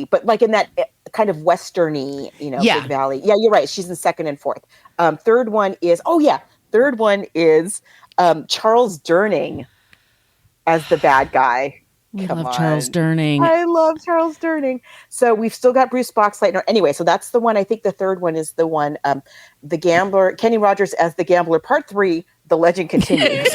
but like in that kind of westerny, Big Valley. Yeah, you're right. She's in second and fourth. Third one is Charles Durning as the bad guy. We Come love Charles on. Durning. I love Charles Durning. So we've still got Bruce Boxleitner. Anyway, so that's the one. I think the third one is the one, The Gambler, Kenny Rogers as the Gambler, Part 3, The Legend Continues.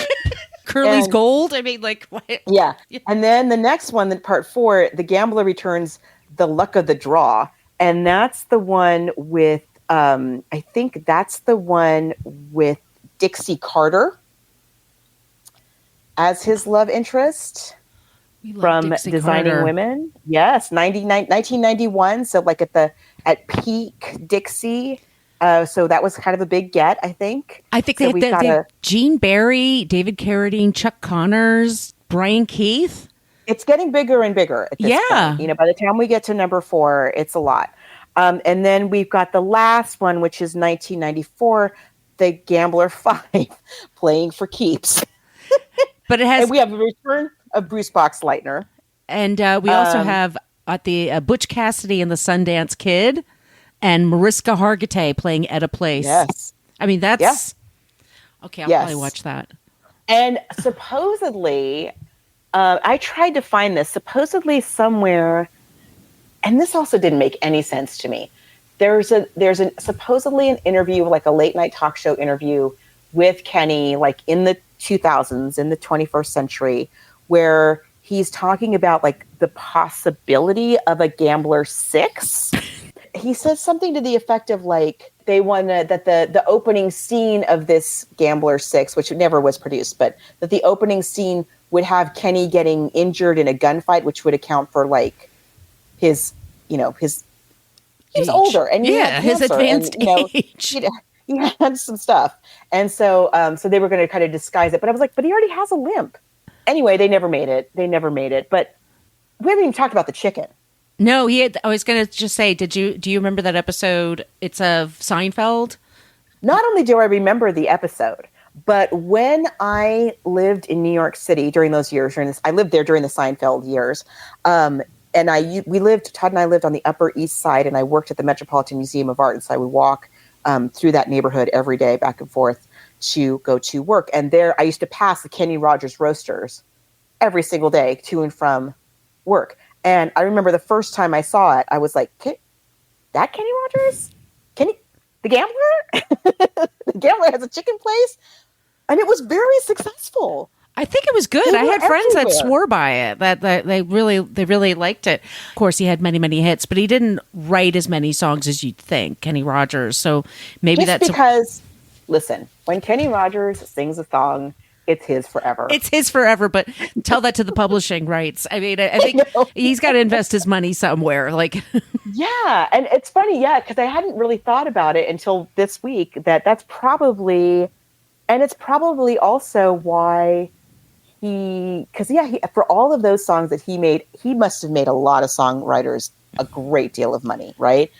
Curly's Gold? I mean, like, what? Yeah. And then the next one, then Part 4, The Gambler Returns, The Luck of the Draw. And that's the one with, I think that's the one with Dixie Carter as his love interest. From Dixie Designing Carter. Women. Yes, 1991. So like at peak Dixie. So that was kind of a big get, I think. I think so they Gene Barry, David Carradine, Chuck Connors, Brian Keith. It's getting bigger and bigger at this point. You know, by the time we get to number 4, it's a lot. And then we've got the last one, which is 1994, The Gambler 5, Playing for Keeps. But it has. And we have a return of Bruce Boxleitner. And we also have at the Butch Cassidy and the Sundance Kid and Mariska Hargitay playing Etta Place. Yes. I mean, that's... Yes. Okay, I'll probably watch that. And supposedly, I tried to find this, somewhere, and this also didn't make any sense to me. There's supposedly an interview, like a late night talk show interview with Kenny, like in the 2000s, in the 21st century, where he's talking about like the possibility of a Gambler 6. He says something to the effect of like they wanted that the opening scene of this Gambler 6, which never was produced, but that the opening scene would have Kenny getting injured in a gunfight, which would account for like his he was older and his advanced age. He had some stuff. And so they were going to kind of disguise it. But I was like, but he already has a limp. Anyway, they never made it. But we haven't even talked about the chicken. No, I was going to just say, do you remember that episode? It's of Seinfeld. Not only do I remember the episode, but when I lived in New York City during those years, I lived there during the Seinfeld years. And Todd and I lived on the Upper East Side, and I worked at the Metropolitan Museum of Art. And so I would walk through that neighborhood every day, back and forth to go to work. And there I used to pass the Kenny Rogers Roasters every single day to and from work. And I remember the first time I saw it, I was like, that Kenny Rogers? The Gambler? The Gambler has a chicken place? And it was very successful. I think it was good. I had friends that swore by it, that they really liked it. Of course, he had many, many hits, but he didn't write as many songs as you'd think, Kenny Rogers. So maybe that's because, listen, when Kenny Rogers sings a song, it's his forever. It's his forever, but tell that to the publishing rights. I mean, I think he's got to invest his money somewhere. Like, yeah, and it's funny, because I hadn't really thought about it until this week. That's probably, and it's probably also why. For all of those songs that he made, he must have made a lot of songwriters a great deal of money, right?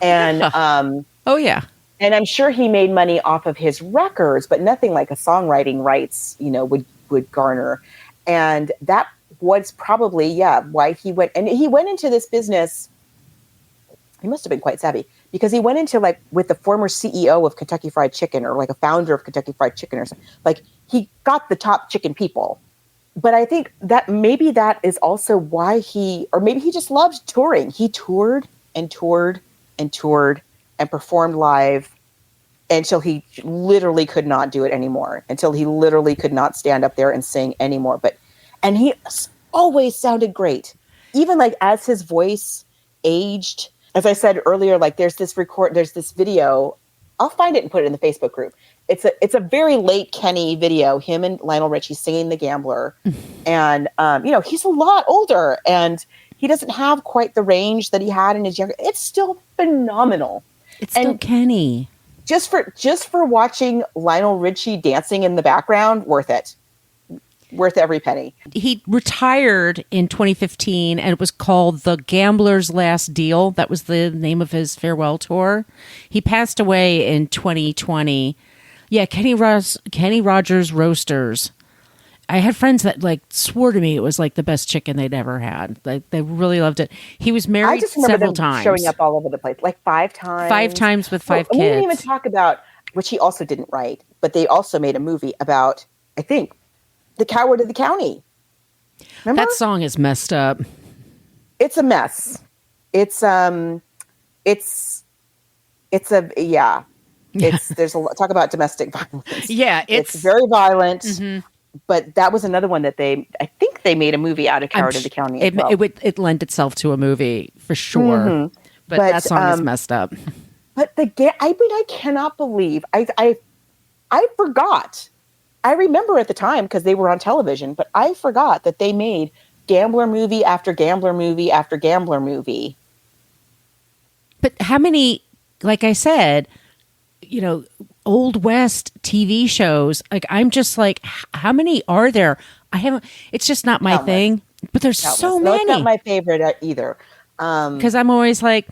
And and I'm sure he made money off of his records, but nothing like a songwriting rights, would garner. And that was probably why he went into this business. He must have been quite savvy, because he went into like with the former CEO of Kentucky Fried Chicken, or like a founder of Kentucky Fried Chicken, or something. Like he got the top chicken people. But I think that maybe that is also why maybe he just loved touring. He toured and toured and toured and performed live until he literally could not do it anymore, until he literally could not stand up there and sing anymore. And he always sounded great. Even like as his voice aged, as I said earlier, like there's this video. I'll find it and put it in the Facebook group. It's a very late Kenny video, him and Lionel Richie singing The Gambler. And, he's a lot older and he doesn't have quite the range that he had in his younger. It's still phenomenal. It's still Kenny. Just for watching Lionel Richie dancing in the background, worth it. Worth every penny. He retired in 2015 and it was called The Gambler's Last Deal. That was the name of his farewell tour. He passed away in 2020. Yeah, Kenny Rogers Roasters. I had friends that like swore to me it was like the best chicken they'd ever had. They really loved it. He was married several times. Showing up all over the place, like 5 times. 5 times with 5 kids. We didn't even talk about, which he also didn't write, but they also made a movie about, I think, the Coward of the County. Remember? That song is messed up. It's a mess. It's a yeah. There's a lot, talk about domestic violence. Yeah, it's very violent. Mm-hmm. But that was another one that I think they made a movie out of Coward of the County. As well. It lent itself to a movie for sure. Mm-hmm. But that song is messed up. But I cannot believe I forgot. I remember at the time because they were on television, but I forgot that they made gambler movie after gambler movie after gambler movie. But how many, like I said, Old West TV shows, like I'm just like, how many are there? It's just not my thing, but there's so many. It's not my favorite either. Because I'm always like,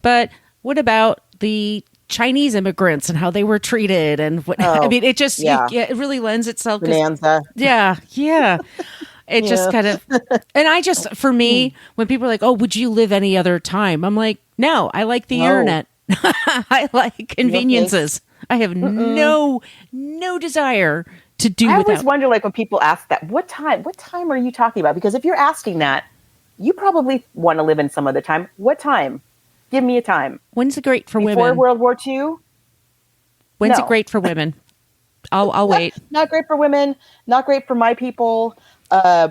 but what about the Chinese immigrants and how they were treated? And what, I mean, it just, it really lends itself. Bonanza. Yeah. It just kind of, and I just, for me, when people are like, oh, would you live any other time? I'm like, no, I like the internet. I like conveniences. I have no desire to do I without. always wonder, like, when people ask that, what time are you talking about? Because if you're asking that, you probably want to live in some other time. What time? Give me a time. When's it great for Before women? World War II? When's it great for women? I'll wait. Not great for women. Not great for my people.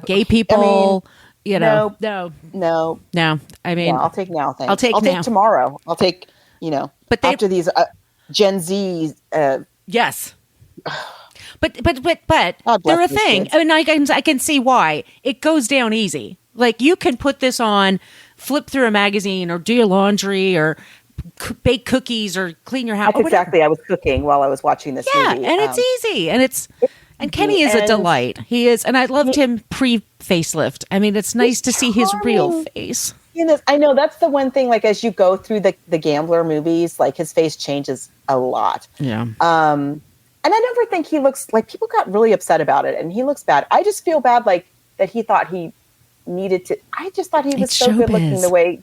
Gay people. No. I mean, I'll take now. Thanks. I'll take tomorrow. I'll take. But after these Gen Z. Yes. But they're a thing. Kids. I mean, I can see why it goes down easy. Like you can put this on, flip through a magazine, or do your laundry, or bake cookies, or clean your house. That's exactly. I was cooking while I was watching this movie. And it's easy, and Kenny is a delight. He is, and I loved him pre-facelift. I mean, it's nice to see his real face. I know that's the one thing. Like as you go through the gambler movies, like his face changes a lot. Yeah. And I never think he looks like people got really upset about it, and he looks bad. I just feel bad, like that he thought he needed to. I just thought he was so good looking the way.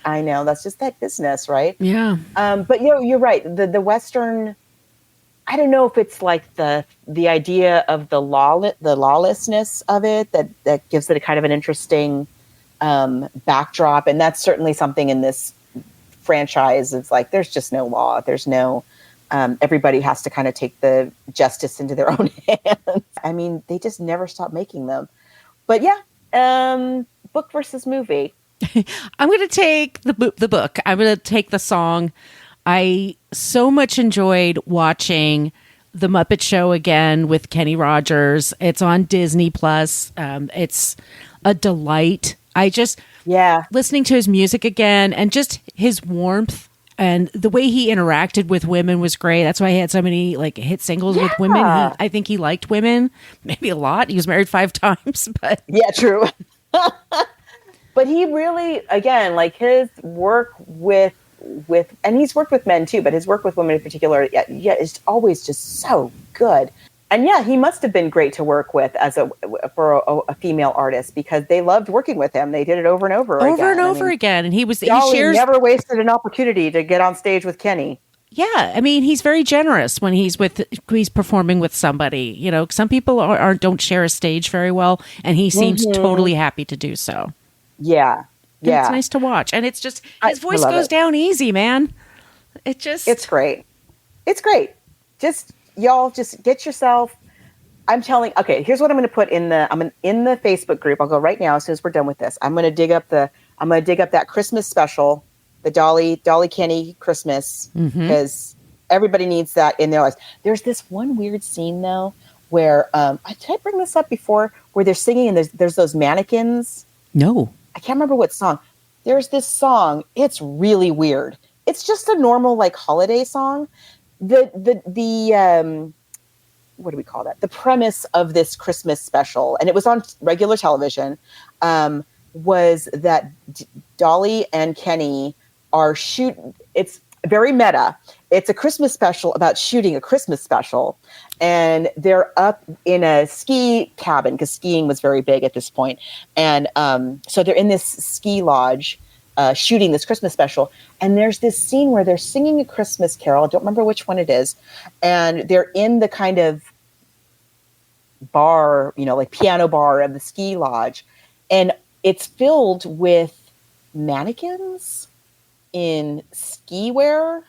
I know that's just that business, right? Yeah. But you're right. The Western. I don't know if it's like the idea of the lawlessness of it that gives it a kind of an interesting backdrop, and that's certainly something in this franchise. It's like there's just no law. There's no. Everybody has to kind of take the justice into their own hands. I mean, they just never stop making them. But yeah, book versus movie. I'm going to take the book. I'm going to take the song. I so much enjoyed watching The Muppet Show again with Kenny Rogers. It's on Disney Plus. It's a delight. Listening to his music again and just his warmth. And the way he interacted with women was great. That's why he had so many hit singles with women. I think he liked women, maybe a lot. He was married 5 times, but yeah, true. But he really, again, like his work with, and he's worked with men too, but his work with women in particular, is always just so good. And yeah, he must have been great to work with for a female artist because they loved working with him. They did it over and over again. And he never wasted an opportunity to get on stage with Kenny. Yeah, I mean, he's very generous when he's performing with somebody. Some people don't share a stage very well, and he seems totally happy to do so. Yeah, and it's nice to watch, and it's just his voice goes down easy, man. It's great. It's great. Y'all just get yourself. Okay, here's what I'm going to put in the Facebook group. I'll go right now as soon as we're done with this. I'm going to dig up that Christmas special, the Dolly Kenny Christmas, because everybody needs that in their lives. There's this one weird scene though where did I bring this up before? Where they're singing and there's those mannequins. No, I can't remember what song. There's this song. It's really weird. It's just a normal holiday song. The what do we call that? The premise of this Christmas special, and it was on regular television, was that Dolly and Kenny are it's very meta. It's a Christmas special about shooting a Christmas special, and they're up in a ski cabin because skiing was very big at this point. And so they're in this ski lodge shooting this Christmas special. And there's this scene where they're singing a Christmas carol. I don't remember which one it is. And they're in the kind of bar, like piano bar of the ski lodge. And it's filled with mannequins in ski wear.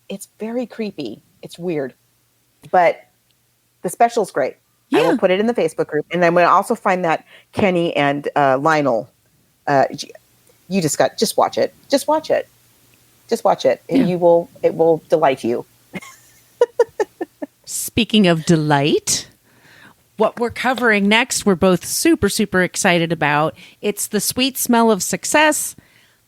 It's very creepy. It's weird. But the special's great. I will put it in the Facebook group. And I'm going to also find that Kenny and Lionel. You just watch it. Just watch it. Just watch it. Yeah. It will delight you. Speaking of delight, what we're covering next, we're both super, super excited about. It's The Sweet Smell of Success.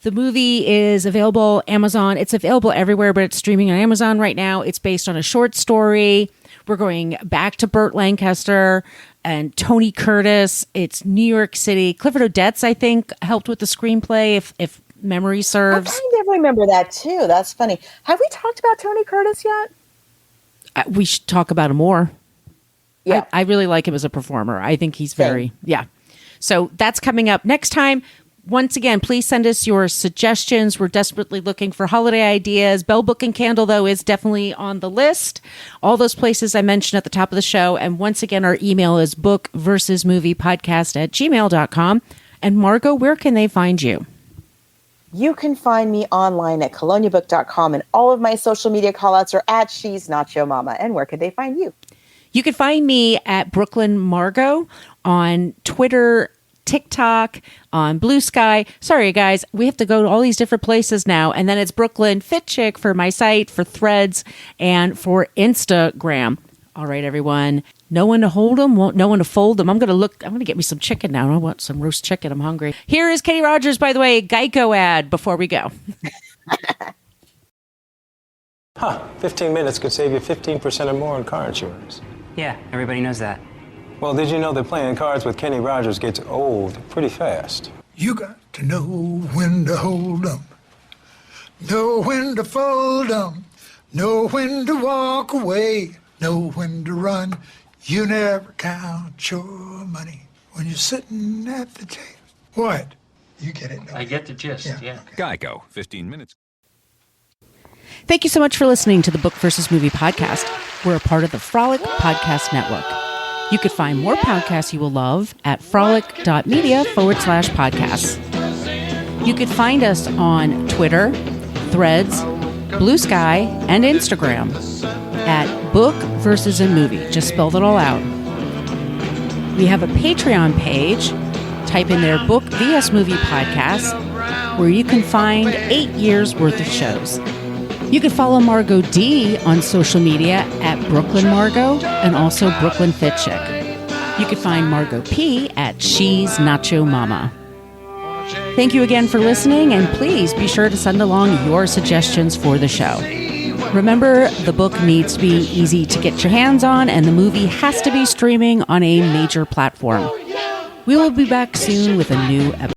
The movie is available Amazon. It's available everywhere, but it's streaming on Amazon right now. It's based on a short story. We're going back to Burt Lancaster and Tony Curtis. It's New York City. Clifford Odets, I think, helped with the screenplay, if memory serves. I kind of remember that too. That's funny. Have we talked about Tony Curtis yet? We should talk about him more. Yeah. I really like him as a performer. I think he's very, So that's coming up next time. Once again, please send us your suggestions. We're desperately looking for holiday ideas. Bell Book and Candle, though, is definitely on the list. All those places I mentioned at the top of the show. And once again, our email is bookversusmoviepodcast@gmail.com. And Margot, where can they find you? You can find me online at coloniabook.com, and all of my social media callouts are at She's Not Your Mama. And where could they find you? You can find me at Brooklyn Margot on Twitter, TikTok, on Blue Sky. Sorry, guys, we have to go to all these different places now. And then it's Brooklyn Fit Chick for my site, for Threads, and for Instagram. All right, everyone. No one to hold them, no one to fold them. I'm going to get me some chicken now. I want some roast chicken. I'm hungry. Here is Kenny Rogers, by the way, Geico ad before we go. 15 minutes could save you 15% or more on car insurance. Yeah, everybody knows that. Well, did you know that playing cards with Kenny Rogers gets old pretty fast? You got to know when to hold 'em, know when to fold 'em, know when to walk away, know when to run. You never count your money when you're sitting at the table. What? You get it? I get the gist, yeah. Geico, 15 minutes. Thank you so much for listening to the Book versus Movie podcast. We're a part of the Frolic Podcast Network. You could find more podcasts you will love at frolic.media/podcasts. You could find us on Twitter, Threads, Blue Sky, and Instagram at Book versus a Movie. Just spelled it all out. We have a Patreon page. Type in there Book vs. Movie Podcast, where you can find 8 years worth of shows. You can follow Margot D on social media at Brooklyn Margot and also Brooklyn Fit Chick. You can find Margot P at She's Nacho Mama. Thank you again for listening, and please be sure to send along your suggestions for the show. Remember, the book needs to be easy to get your hands on, and the movie has to be streaming on a major platform. We will be back soon with a new episode.